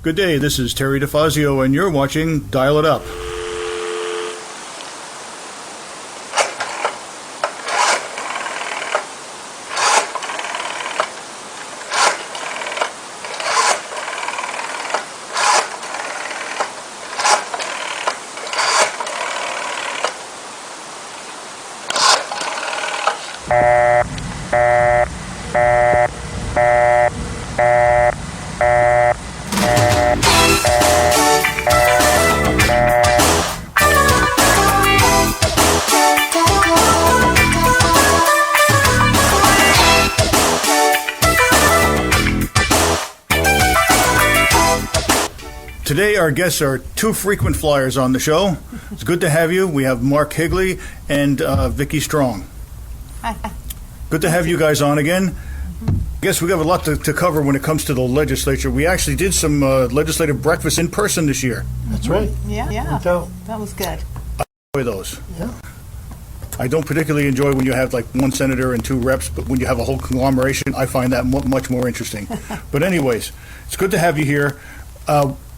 Good day, this is Terry Difazio, and you're watching Dial It Up. Today our guests are two frequent flyers on the show. It's good to have you. We have Mark Higley and Vicki Strong. Hi. Good to have you guys on again. I guess we have a lot to cover when it comes to the legislature. We actually did some legislative breakfast in person this year. That's right. Yeah. That was good. I enjoy those. Yeah. I don't particularly enjoy when you have like one senator and two reps, but when you have a whole conglomeration, I find that much more interesting. But anyways, it's good to have you here.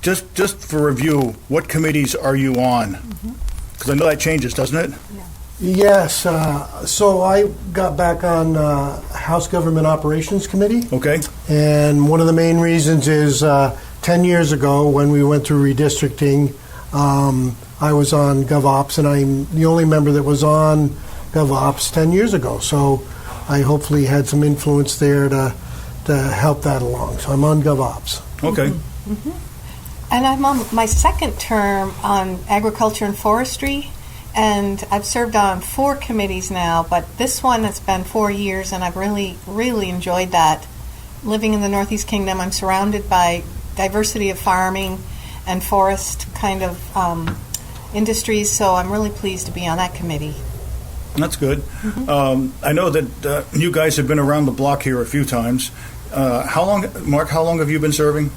Just for review, what committees are you on? Because I know that changes, doesn't it? Yeah. Yes. So I got back on House Government Operations Committee. Okay. And one of the main reasons is 10 years ago when we went through redistricting, I was on GovOps, and I'm the only member that was on GovOps 10 years ago. So I hopefully had some influence there to help that along. So I'm on GovOps. Okay. And I'm on my second term on agriculture and forestry, and I've served on 4 committees now, but this one has been 4 years, and I've really enjoyed that. Living in the Northeast Kingdom, I'm surrounded by diversity of farming and forest kind of industries, so I'm really pleased to be on that committee. That's good. I know that you guys have been around the block here a few times. Mark, how long have you been serving?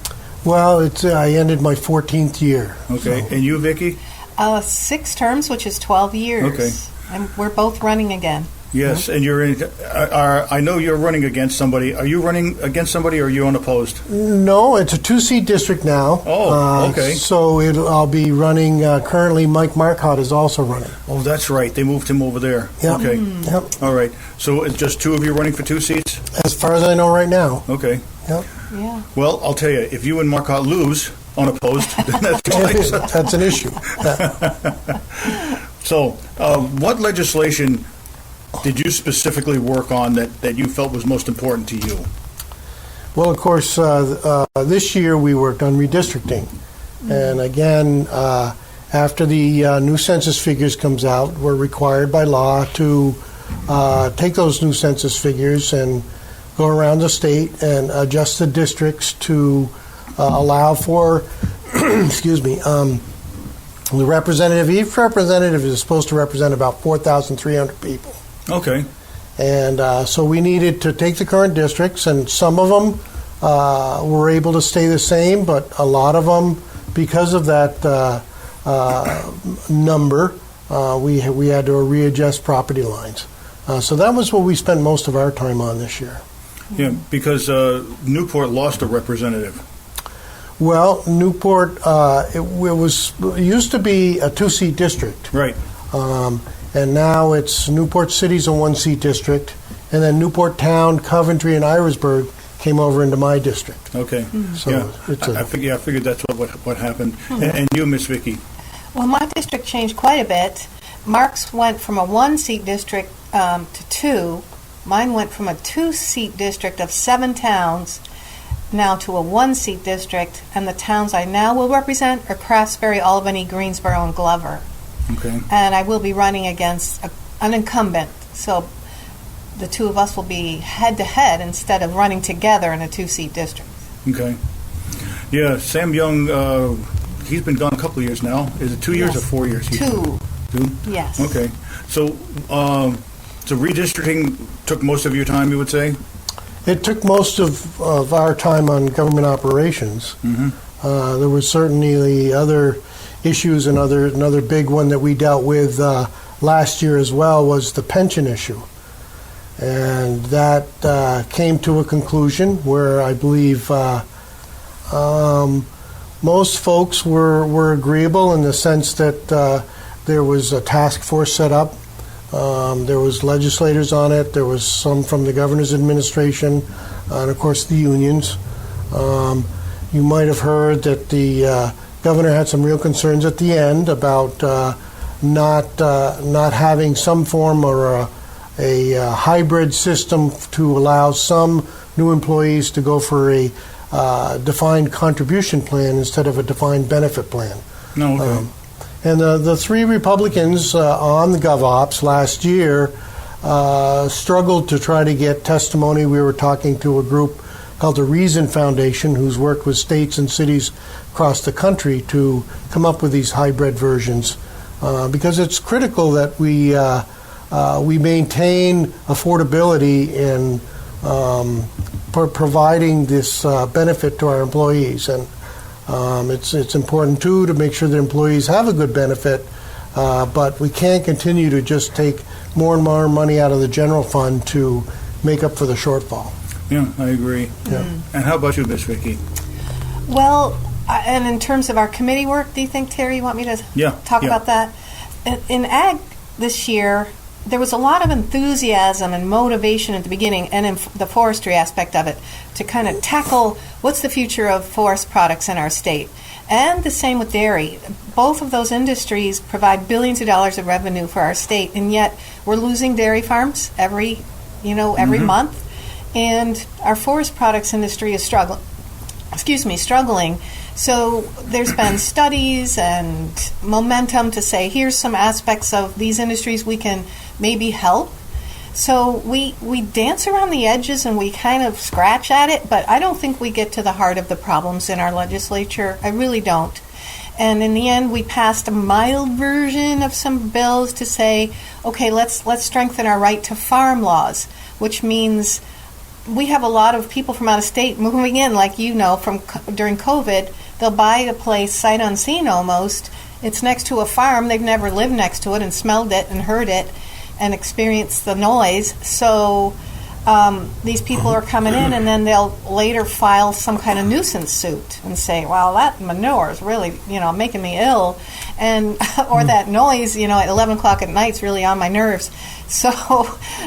Well, I ended my 14th year. Okay. So. And you, Vicki? 6 terms, which is 12 years. Okay. And we're both running again. Yes, and you're in. I know you're running against somebody. Are you running against somebody, or are you unopposed? No, it's a 2-seat district now. Oh, okay. So I'll be running. Currently, Mike Marcotte is also running. Oh, that's right. They moved him over there. Yep. Okay. Yep. All right. So it's just 2 of you running for 2 seats? As far as I know right now. Okay. Yep. Yeah. Well, I'll tell you, if you and Marcotte lose unopposed, then that's twice. That's an issue. Yeah. So, what legislation did you specifically work on that you felt was most important to you? Well, of course, this year we worked on redistricting. And again, after the new census figures comes out, we're required by law to take those new census figures and go around the state and adjust the districts to allow for, excuse me, the representative. Each representative is supposed to represent about 4,300 people. Okay. And so we needed to take the current districts, and some of them were able to stay the same, but a lot of them, because of that number, we had to readjust property lines. So that was what we spent most of our time on this year. Yeah, because Newport lost a representative. Well, Newport, it used to be a 2-seat district. Right. And now it's Newport City's a 1-seat district, and then Newport Town, Coventry, and Irisburg came over into my district. Okay. So yeah, it's I figured that's what happened. And you, Miss Vicki? Well, my district changed quite a bit. Mark's went from a 1-seat district to 2. Mine went from a 2-seat district of 7 towns now to a 1-seat district, and the towns I now will represent are Craftsbury, Albany, Greensboro, and Glover. Okay. And I will be running against an incumbent, so the 2 of us will be head-to-head instead of running together in a 2-seat district. Okay. Yeah, Sam Young, he's been gone a couple of years now. Is it 2 years or 4 years? 2. 2? Yes. Okay. So redistricting took most of your time, you would say? It took most of our time on government operations. There was certainly other issues, and another big one that we dealt with last year as well was the pension issue. And that came to a conclusion where I believe most folks were agreeable in the sense that there was a task force set up. There was legislators on it. There was some from the governor's administration, and of course the unions. You might have heard that the governor had some real concerns at the end about not having some form or a hybrid system to allow some new employees to go for a defined contribution plan instead of a defined benefit plan. No, okay. And the three Republicans on the GovOps last year struggled to try to get testimony. We were talking to a group called the Reason Foundation, who's worked with states and cities across the country to come up with these hybrid versions, because it's critical that we maintain affordability in providing this benefit to our employees. And it's important, too, to make sure that employees have a good benefit, but we can't continue to just take more and more money out of the general fund to make up for the shortfall. Yeah, I agree. Yeah. And how about you, Miss Vicki? Well, and in terms of our committee work, do you think, Terry, you want me to talk about that? In Ag this year, there was a lot of enthusiasm and motivation at the beginning, and in the forestry aspect of it, to kind of tackle what's the future of forest products in our state. And the same with dairy. Both of those industries provide billions of dollars of revenue for our state, and yet we're losing dairy farms every month. And our forest products industry is struggling. So there's been studies and momentum to say, here's some aspects of these industries we can maybe help. So we dance around the edges and we kind of scratch at it, but I don't think we get to the heart of the problems in our legislature. I really don't. And in the end, we passed a mild version of some bills to say, okay, let's strengthen our right to farm laws, which means we have a lot of people from out of state moving in, like during COVID. They'll buy a place sight unseen almost. It's next to a farm. They've never lived next to it and smelled it and heard it and experienced the noise. So these people are coming in, and then they'll later file some kind of nuisance suit and say, well, that manure is really, making me ill, and or that noise, at 11 o'clock at night is really on my nerves. So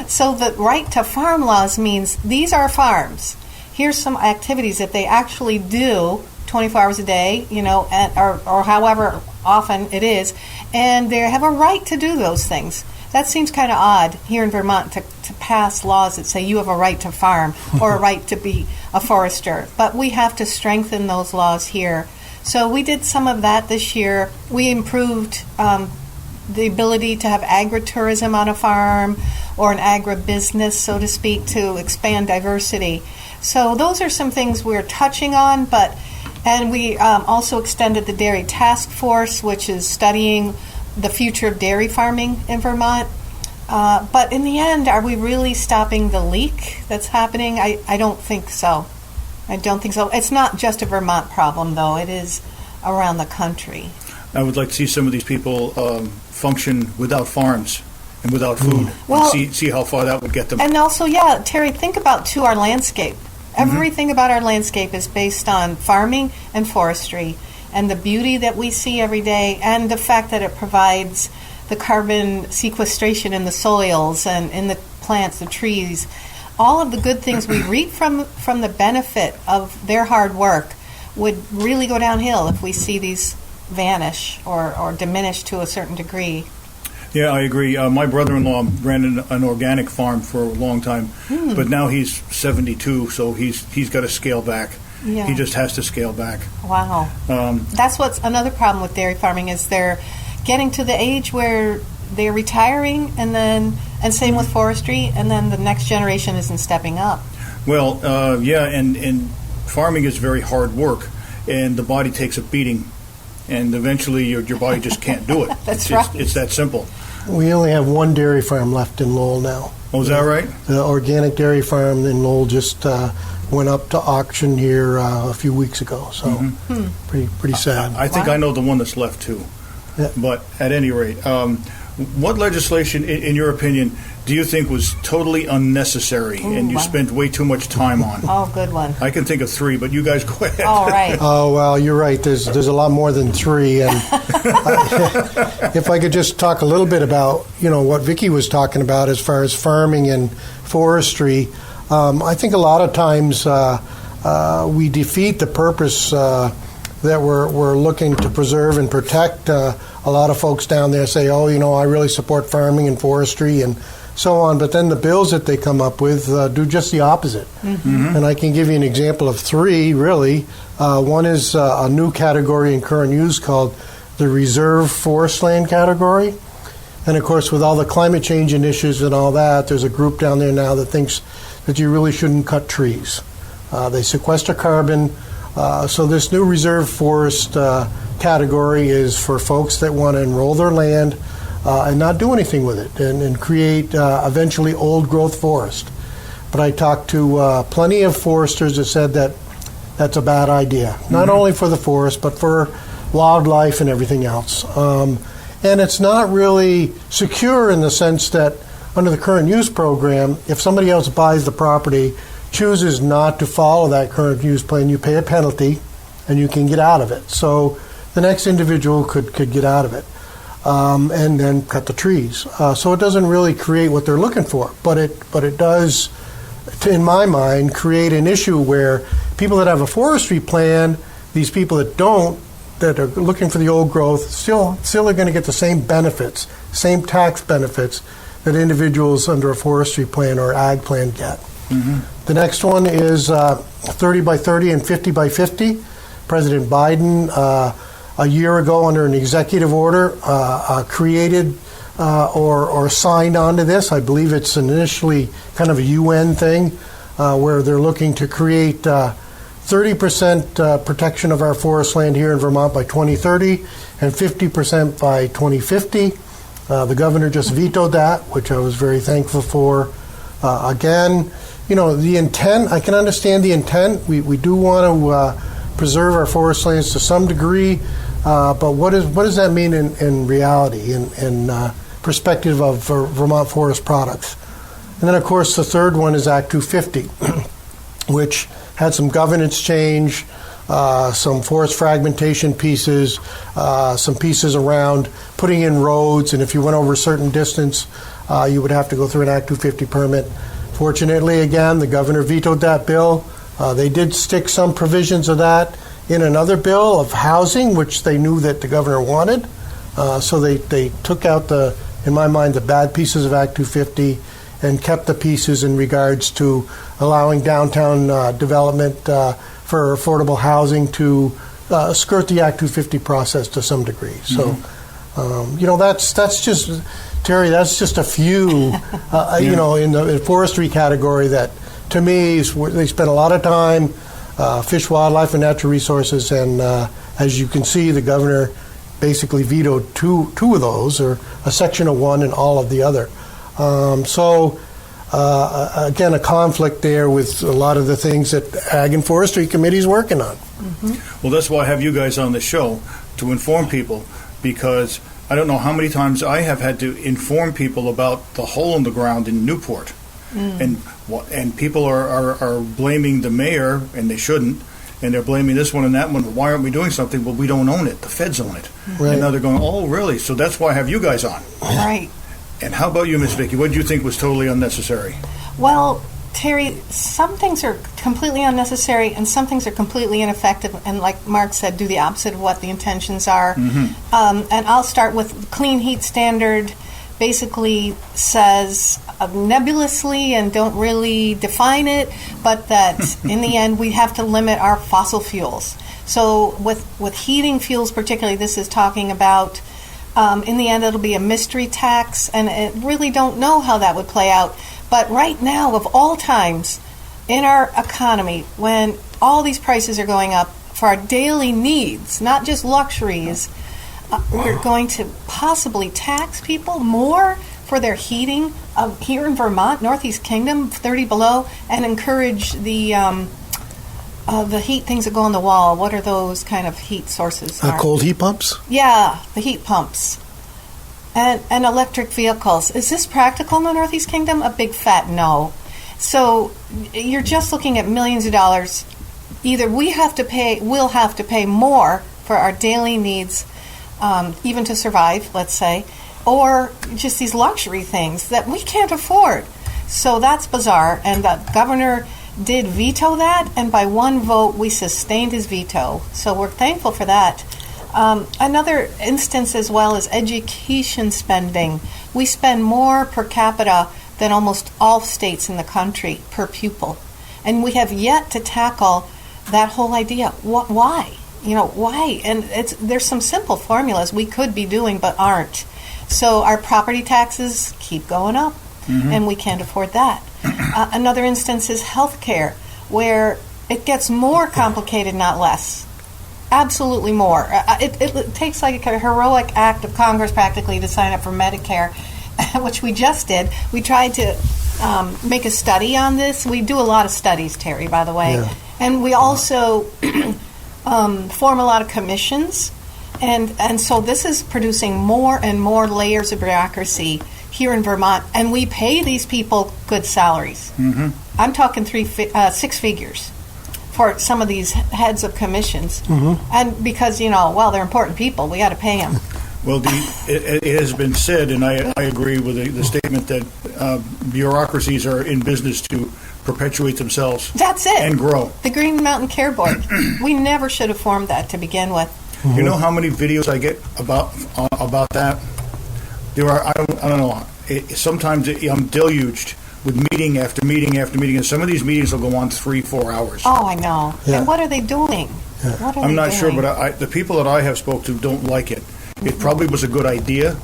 the right to farm laws means these are farms. Here's some activities that they actually do 24 hours a day, or however often it is, and they have a right to do those things. That seems kind of odd here in Vermont to pass laws that say you have a right to farm or a right to be a forester. But we have to strengthen those laws here. So we did some of that this year. We improved the ability to have agritourism on a farm or an agribusiness, so to speak, to expand diversity. So those are some things we're touching on, and we also extended the Dairy Task Force, which is studying the future of dairy farming in Vermont. But in the end, are we really stopping the leak that's happening? I don't think so. It's not just a Vermont problem, though. It is around the country. I would like to see some of these people function without farms and without food. Well, and see how far that would get them. And also, Terry, think about, our landscape. Everything about our landscape is based on farming and forestry, and the beauty that we see every day, and the fact that it provides the carbon sequestration in the soils and in the plants, the trees. All of the good things we reap from the benefit of their hard work would really go downhill if we see these vanish or diminish to a certain degree. Yeah, I agree. My brother-in-law ran an organic farm for a long time, but now he's 72, so he's got to scale back. Yeah. He just has to scale back. Wow. That's what's another problem with dairy farming is they're getting to the age where they're retiring, and same with forestry, and then the next generation isn't stepping up. Well, and farming is very hard work, and the body takes a beating, and eventually your body just can't do it. That's right. It's that simple. We only have one dairy farm left in Lowell now. Oh, is that right? The organic dairy farm in Lowell just went up to auction here a few weeks ago, so pretty sad. I think I know the one that's left too. Yeah. But at any rate, What legislation, in your opinion, do you think was totally unnecessary and you wow. spent way too much time on? Oh, good one. I can think of 3, but you guys go ahead. All right. Oh, well, you're right. There's a lot more than 3. And if I could just talk a little bit about, what Vicki was talking about as far as farming and forestry, I think a lot of times we defeat the purpose that we're looking to preserve and protect. A lot of folks down there say, oh, I really support farming and forestry and so on, but then the bills that they come up with do just the opposite. Mm-hmm. And I can give you an example of 3, really. One is a new category in current use called the reserve forest land category. And, of course, with all the climate change initiatives and all that, there's a group down there now that thinks that you really shouldn't cut trees. They sequester carbon. So this new reserve forest category is for folks that want to enroll their land and not do anything with it and create eventually old-growth forest. But I talked to plenty of foresters that said that that's a bad idea, not only for the forest, but for wildlife and everything else. And it's not really secure in the sense that under the current use program, if somebody else buys the property, chooses not to follow that current use plan, you pay a penalty and you can get out of it. So the next individual could get out of it and then cut the trees. So it doesn't really create what they're looking for, but it does, in my mind, create an issue where people that have a forestry plan, these people that don't, that are looking for the old growth, still are going to get the same benefits, same tax benefits that individuals under a forestry plan or ag plan get. Mm-hmm. The next one is 30 by 30 and 50 by 50. President Biden, a year ago under an executive order, created or signed onto this. I believe it's initially kind of a UN thing where they're looking to create 30% protection of our forest land here in Vermont by 2030 and 50% by 2050. The governor just vetoed that, which I was very thankful for. Again, the intent, I can understand the intent. We do want to preserve our forest lands to some degree, but what does that mean in reality, in perspective of Vermont forest products? And then, of course, the third one is Act 250, which had some governance change, some forest fragmentation pieces, some pieces around putting in roads, and if you went over a certain distance, you would have to go through an Act 250 permit. Fortunately, again, the governor vetoed that bill. They did stick some provisions of that in another bill of housing, which they knew that the governor wanted. So they took out in my mind, the bad pieces of Act 250 and kept the pieces in regards to allowing downtown development for affordable housing to skirt the Act 250 process to some degree. So, that's just, Terry, that's just a few, in the forestry category that, to me, they spend a lot of time, fish, wildlife, and natural resources, and as you can see, the governor basically vetoed two of those, or a section of one and all of the other. Again, a conflict there with a lot of the things that Ag and Forestry Committee is working on. Mm-hmm. Well, that's why I have you guys on the show, to inform people, because I don't know how many times I have had to inform people about the hole in the ground in Newport. And people are blaming the mayor, and they shouldn't, and they're blaming this one and that one. Why aren't we doing something? Well, we don't own it. The feds own it. Right. And now they're going, oh, really? So that's why I have you guys on. Right. And how about you, Miss Vicki? What do you think was totally unnecessary? Well, Terry, some things are completely unnecessary and some things are completely ineffective, and like Mark said, do the opposite of what the intentions are. Mm-hmm. And I'll start with clean heat standard. Basically says nebulously and don't really define it, but that in the end we have to limit our fossil fuels. So with heating fuels particularly, this is talking about in the end it'll be a mystery tax, and I really don't know how that would play out. But right now, of all times in our economy, when all these prices are going up for our daily needs, not just luxuries, we're going to possibly tax people more for their heating here in Vermont, Northeast Kingdom, 30 below, and encourage the heat things that go on the wall. What are those kind of heat sources? Cold heat pumps? Yeah, the heat pumps. And electric vehicles. Is this practical in the Northeast Kingdom? A big fat no. So you're just looking at millions of dollars. Either we'll have to pay more for our daily needs, even to survive, let's say, or just these luxury things that we can't afford. So that's bizarre. And the governor did veto that, and by one vote we sustained his veto. So we're thankful for that. Another instance as well is education spending. We spend more per capita than almost all states in the country per pupil. And we have yet to tackle that whole idea. Why? Why? And there's some simple formulas we could be doing but aren't. So our property taxes keep going up, and we can't afford that. Another instance is healthcare, where it gets more complicated, not less. Absolutely more. It takes like a heroic act of Congress practically to sign up for Medicare, which we just did. We tried to make a study on this. We do a lot of studies, Terry, by the way. Yeah. And we also form a lot of commissions. And so this is producing more and more layers of bureaucracy here in Vermont. And we pay these people good salaries. I'm talking 6 figures for some of these heads of commissions. And because, they're important people, we got to pay them. Well, it has been said, and I agree with the statement that bureaucracies are in business to perpetuate themselves. That's it. And grow. The Green Mountain Care Board. We never should have formed that to begin with. You know how many videos I get about that? There are, I don't know. Sometimes I'm deluged with meeting after meeting after meeting, and some of these meetings will go on 3-4 hours. Oh, I know. Yeah. And what are they doing? What are I'm they not sure, doing? but the people that I have spoke to don't like it. It probably was a good idea.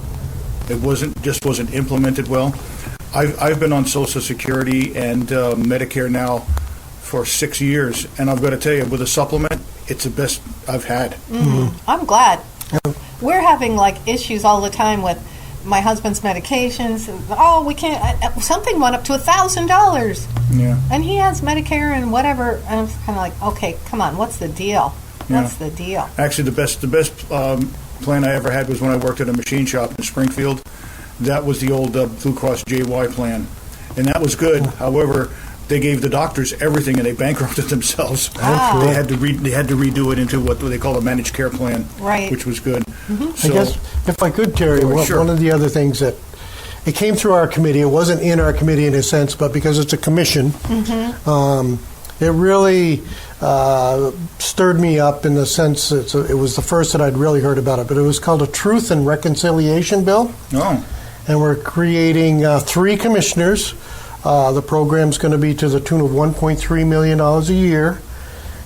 It wasn't implemented well. I've been on Social Security and Medicare now for 6 years, and I've got to tell you, with a supplement, it's the best I've had. I'm glad. We're having issues all the time with my husband's medications. Oh, we can't. Something went up to $1,000. Yeah. And he has Medicare and whatever. And I'm kind of like, okay, come on, what's the deal? What's the deal? Actually, the best plan I ever had was when I worked at a machine shop in Springfield. That was the old Blue Cross JY plan, and that was good. However, they gave the doctors everything, and they bankrupted themselves. Ah. They had to redo it into what they call a managed care plan, Right. which was good. I guess, if I could, Terry, Sure. one of the other things that it came through our committee, it wasn't in our committee in a sense, but because it's a commission, it really stirred me up in the sense that it was the first that I'd really heard about it, but it was called a Truth and Reconciliation Bill. Oh, And we're creating 3 commissioners. The program's going to be to the tune of $1.3 million a year.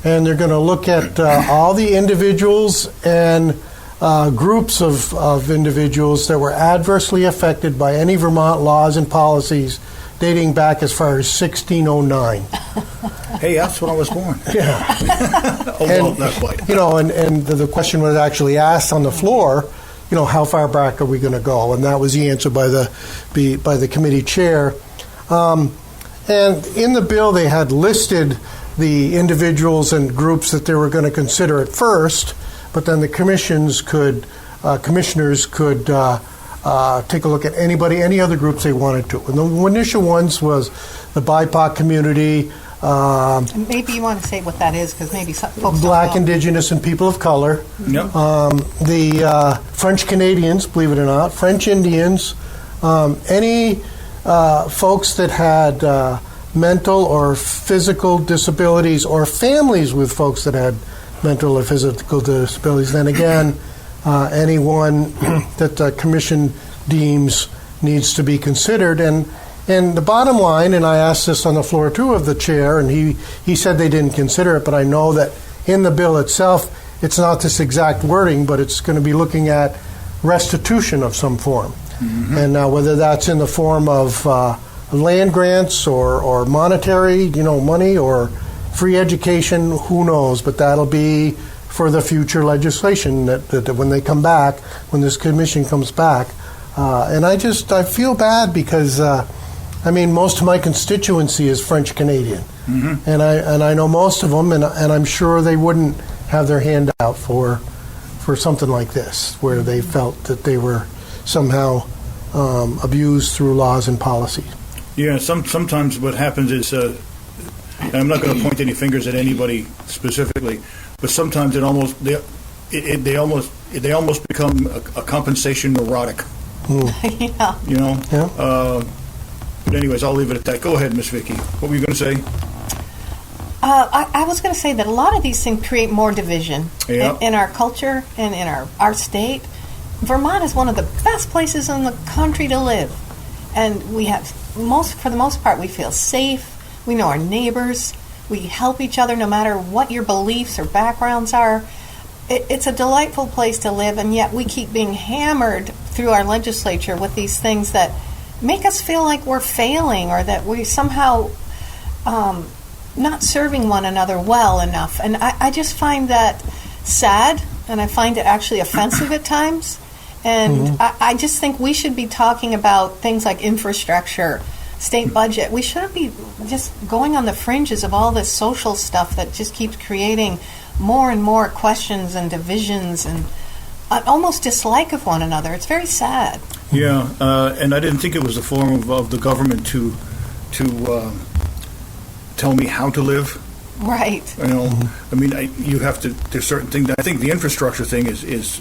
And they're going to look at all the individuals and groups of individuals that were adversely affected by any Vermont laws and policies dating back as far as 1609. hey, that's when I was born. Yeah. Oh, well, not quite. And the question was actually asked on the floor, how far back are we going to go? And that was the answer by the committee chair. And in the bill, they had listed the individuals and groups that they were going to consider at first, but then the commissioners could take a look at any other groups they wanted to. And the initial ones was the BIPOC community, And maybe you want to say what that is, because maybe some folks Black, don't know. Indigenous, and people of color. Yep. The French Canadians, believe it or not, French Indians, any folks that had mental or physical disabilities, or families with folks that had mental or physical disabilities. Then again, anyone that the commission deems needs to be considered. And the bottom line, and I asked this on the floor too of the chair, and he said they didn't consider it, but I know that in the bill itself, it's not this exact wording, but it's going to be looking at restitution of some form. Mm-hmm. And whether that's in the form of land grants or monetary, money, or free education, who knows? But that'll be for the future legislation that when they come back, when this commission comes back. And I feel bad because, most of my constituency is French Canadian. Mm-hmm. And I know most of them, and I'm sure they wouldn't have their hand out for something like this, where they felt that they were somehow abused through laws and policies. Yeah, sometimes what happens is, and I'm not going to point any fingers at anybody specifically, but sometimes they almost become a compensation neurotic. Yeah. You know. Yeah. But anyways, I'll leave it at that. Go ahead, Miss Vicki. What were you going to say? I was going to say that a lot of these things create more division in our culture and in our state. Vermont is one of the best places in the country to live, and we have for the most part we feel safe. We know our neighbors. We help each other no matter what your beliefs or backgrounds are. It's a delightful place to live, and yet we keep being hammered through our legislature with these things that make us feel like we're failing or that we somehow not serving one another well enough. And I just find that sad, and I find it actually offensive at times. And I just think we should be talking about things like infrastructure, state budget. We shouldn't be just going on the fringes of all this social stuff that just keeps creating more and more questions and divisions and almost dislike of one another. It's very sad. Yeah, and I didn't think it was the form of the government to tell me how to live. Right. You know, I mean, you have to. There's certain things. I think the infrastructure thing is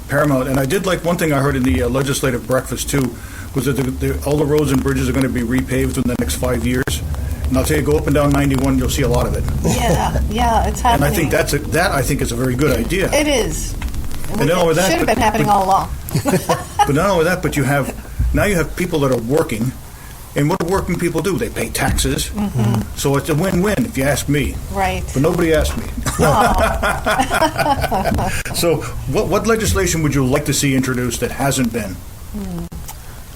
paramount. And I did like one thing I heard in the legislative breakfast too, was that all the roads and bridges are going to be repaved in the next 5 years. And I'll tell you, go up and down 91, you'll see a lot of it. Yeah, it's happening. And I think that I think is a very good idea. It is. And not only that, should have been happening all along. But not only that, but you have people that are working, and what do working people do? They pay taxes. So it's a win-win, if you ask me. Right. But nobody asked me. So what legislation would you like to see introduced that hasn't been?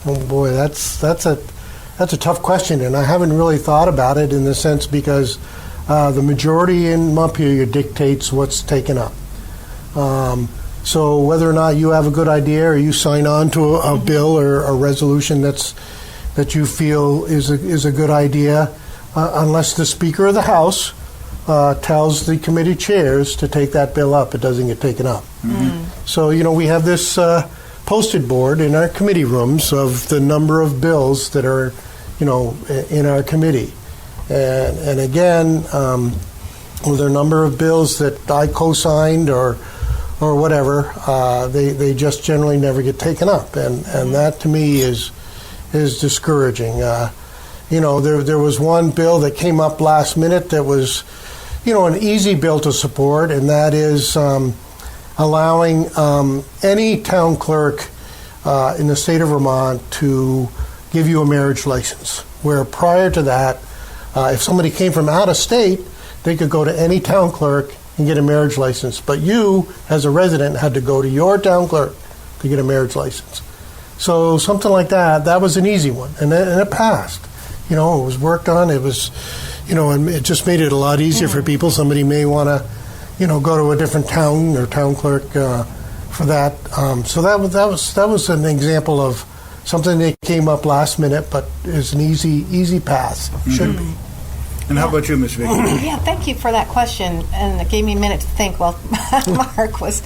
Oh boy, that's a tough question, and I haven't really thought about it in the sense because the majority in Montpelier dictates what's taken up. So whether or not you have a good idea or you sign on to a bill or a resolution that you feel is a good idea, unless the Speaker of the House tells the committee chairs to take that bill up, it doesn't get taken up. So, we have this posted board in our committee rooms of the number of bills that are, in our committee. And again, with a number of bills that I co-signed or whatever, they just generally never get taken up. And that to me is discouraging. There was one bill that came up last minute that was, an easy bill to support, and that is allowing any town clerk in the state of Vermont to give you a marriage license, where prior to that, if somebody came from out of state, they could go to any town clerk and get a marriage license. But you, as a resident, had to go to your town clerk to get a marriage license. So something like that was an easy one, and it passed. It was worked on. It was, and it just made it a lot easier for people. Somebody may want to, go to a different town or town clerk for that. So that was an example of something that came up last minute, but is an easy pass. Should be. And how about you, Ms. Vicki? Yeah, thank you for that question, and it gave me a minute to think while Mark was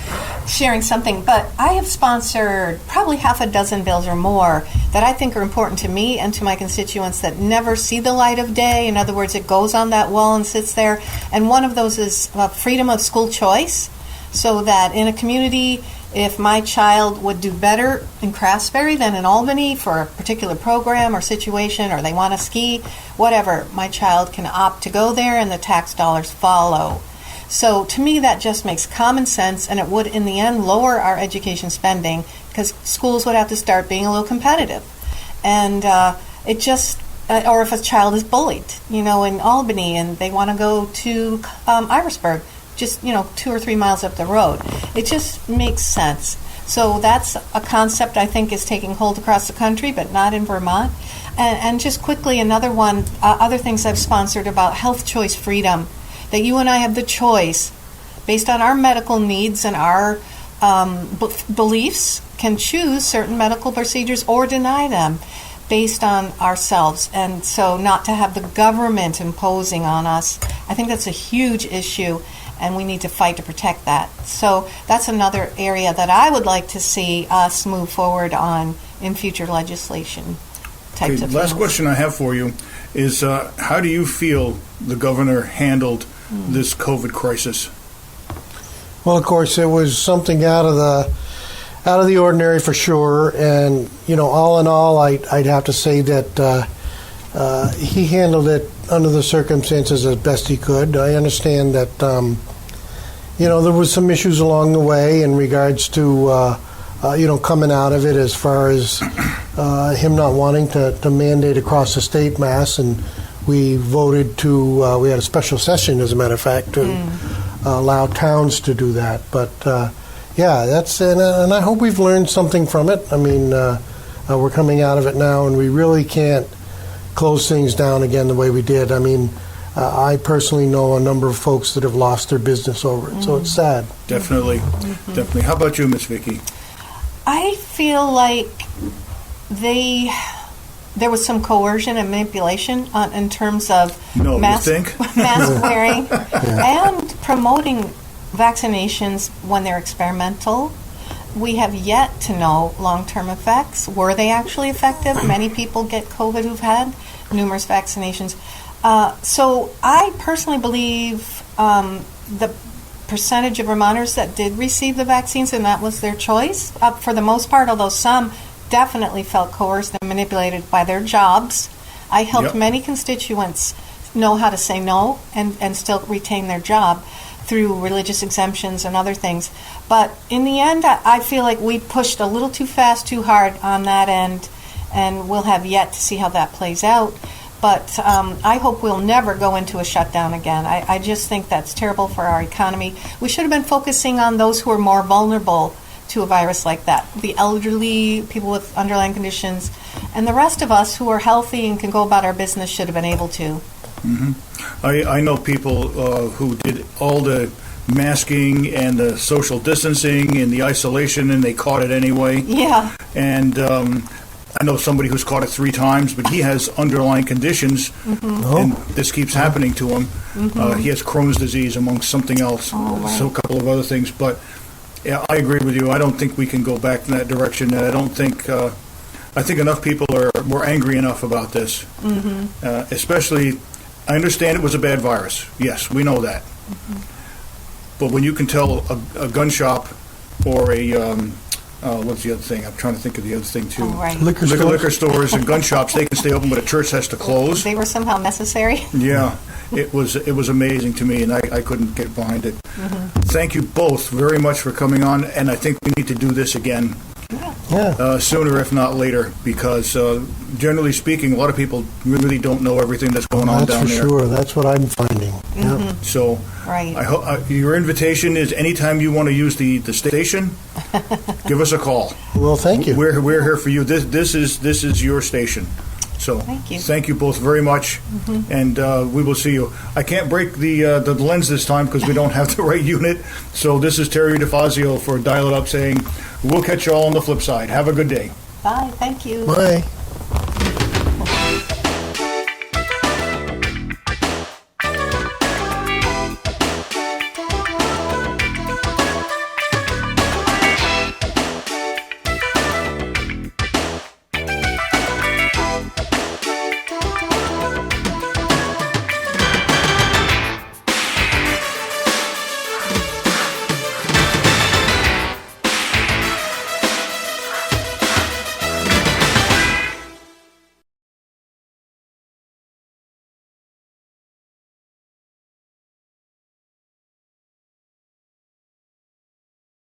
sharing something. But I have sponsored probably half a dozen bills or more that I think are important to me and to my constituents that never see the light of day. In other words, it goes on that wall and sits there. And one of those is freedom of school choice, so that in a community, if my child would do better in Craftsbury than in Albany for a particular program or situation, or they want to ski, whatever, my child can opt to go there and the tax dollars follow. So to me, that just makes common sense, and it would, in the end, lower our education spending because schools would have to start being a little competitive. And it just, or if a child is bullied, in Albany and they want to go to Irisburg, just 2 or 3 miles up the road. It just makes sense. So that's a concept I think is taking hold across the country, but not in Vermont. And just quickly, another one, other things I've sponsored about health choice freedom, that you and I have the choice, based on our medical needs and our beliefs, can choose certain medical procedures or deny them based on ourselves. And so not to have the government imposing on us, I think that's a huge issue. and we need to fight to protect that. So that's another area that I would like to see us move forward on in future legislation types of Last things. question I have for you is, how do you feel the governor handled this COVID crisis? Well, of course, it was something out of the ordinary for sure. And all in all, I'd have to say that he handled it under the circumstances as best he could. I understand that there was some issues along the way in regards to coming out of it, as far as him not wanting to mandate across the state mass, and we voted to we had a special session, as a matter of fact, to allow towns to do that. But that's and I hope we've learned something from it. I mean, we're coming out of it now, and we really can't close things down again the way we did. I mean, I personally know a number of folks that have lost their business over it, so it's sad. Definitely, definitely. How about you, Miss Vicki? I feel like there was some coercion and manipulation in terms of mask wearing and promoting vaccinations when they're experimental. We have yet to know long-term effects. Were they actually effective? Many people get COVID who've had numerous vaccinations. So I personally believe the percentage of Vermonters that did receive the vaccines, and that was their choice, for the most part, although some definitely felt coerced and manipulated by their jobs. I helped many constituents know how to say no and still retain their job through religious exemptions and other things. But in the end, I feel like we pushed a little too fast, too hard on that end, and we'll have yet to see how that plays out. But I hope we'll never go into a shutdown again. I just think that's terrible for our economy. We should have been focusing on those who are more vulnerable to a virus like that. The elderly, people with underlying conditions, and the rest of us who are healthy and can go about our business should have been able to. I know people who did all the masking and the social distancing and the isolation, and they caught it anyway. Yeah. And I know somebody who's caught it 3 times, but he has underlying conditions, and this keeps happening to him. He has Crohn's disease, amongst something else, so a couple of other things. But yeah, I agree with you. I don't think we can go back in that direction. I don't think. I think enough people were angry enough about this, especially. I understand it was a bad virus. Yes, we know that. But when you can tell a gun shop or a what's the other thing? I'm trying to think of the other thing too. Liquor stores and gun shops, they can stay open, but a church has to close. They were somehow necessary. Yeah, it was amazing to me, and I couldn't get behind it. Thank you both very much for coming on, and I think we need to do this again. Sooner, if not later, because generally speaking, a lot of people really don't know everything that's going on down there. That's for sure. That's what I'm finding. So, I hope your invitation is anytime you want to use the station, give us a call. Well, thank you. We're here for you. This is your station. So thank you both very much, and we will see you. I can't break the lens this time because we don't have the right unit. So this is Terry Difazio for Dial It Up saying, we'll catch you all on the flip side. Have a good day. Bye. Thank you. Bye.